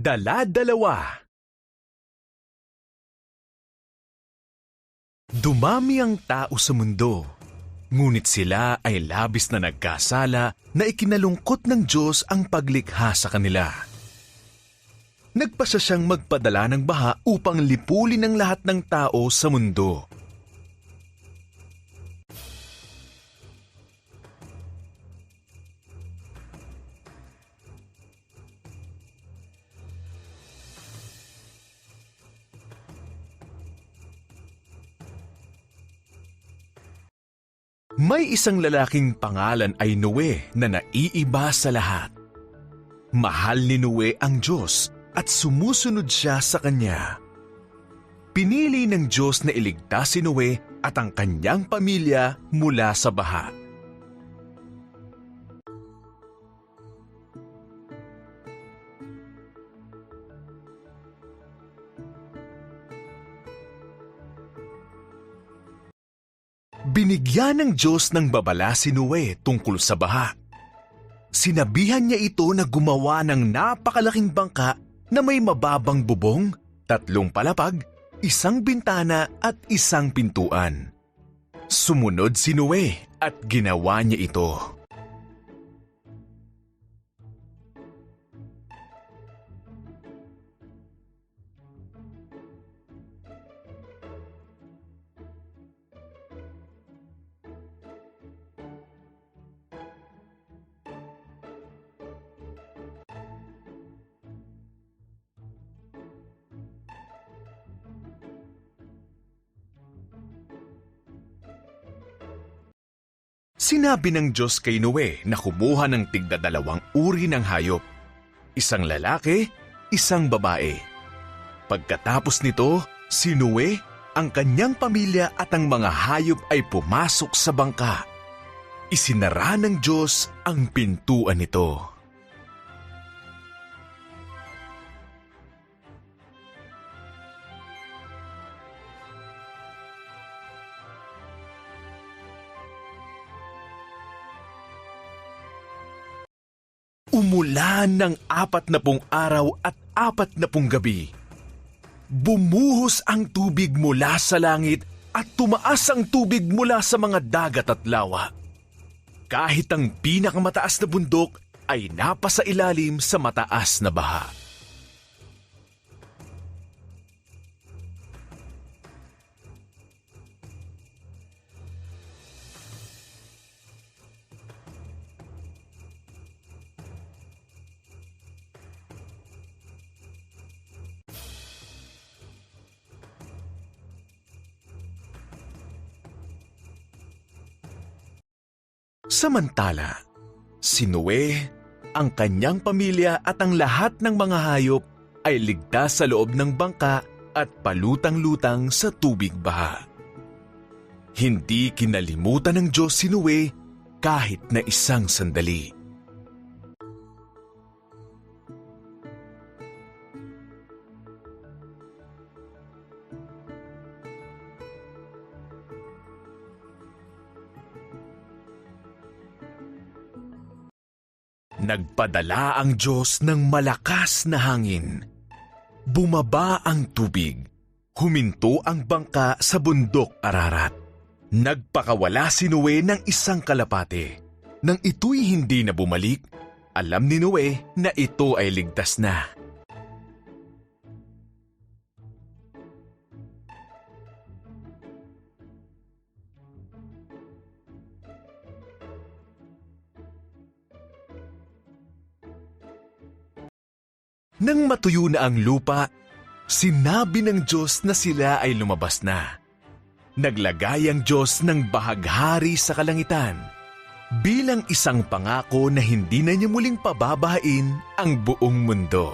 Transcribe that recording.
Dala-dalawa. Dumami ang tao sa mundo, ngunit sila ay labis na nagkasala na ikinalungkot ng Diyos ang paglikha sa kanila. Nagpasya siyang magpadala ng baha upang lipulin ang lahat ng tao sa mundo. May isang lalaking pangalan ay Noe na naiiba sa lahat. Mahal ni Noe ang Diyos at sumusunod siya sa Kanya. Pinili ng Diyos na iligtas si Noe at ang kanyang pamilya mula sa baha. Binigyan ng Diyos ng babala si Noe tungkol sa baha. Sinabihan niya ito na gumawa ng napakalaking bangka na may mababang bubong, 3 palapag, 1 bintana at 1 pintuan. Sumunod si Noe at ginawa niya ito. Sinabi ng Diyos kay Noe na kumuha ng tigdadalawang uri ng hayop, 1 lalaki, 1 babae. Pagkatapos nito, si Noe, ang kanyang pamilya at ang mga hayop ay pumasok sa bangka. Isinara ng Diyos ang pintuan nito. Umulan ng 40 araw at 40 gabi. Bumuhos ang tubig mula sa langit at tumaas ang tubig mula sa mga dagat at lawa. Kahit ang pinakamataas na bundok ay napasa ilalim sa mataas na baha. Samantala, si Noe, ang kanyang pamilya at ang lahat ng mga hayop ay ligtas sa loob ng bangka at palutang-lutang sa tubig baha. Hindi kinalimutan ng Diyos si Noe kahit na isang sandali. Nagpadala ang Diyos ng malakas na hangin. Bumaba ang tubig. Huminto ang bangka sa bundok Ararat. Nagpakawala si Noe ng 1 kalapate. Nang ito'y hindi na bumalik, alam ni Noe na ito ay ligtas na. Nang matuyo na ang lupa, sinabi ng Diyos na sila ay lumabas na. Naglagay ang Diyos ng bahaghari sa kalangitan bilang isang pangako na hindi na niya muling pababahain ang buong mundo.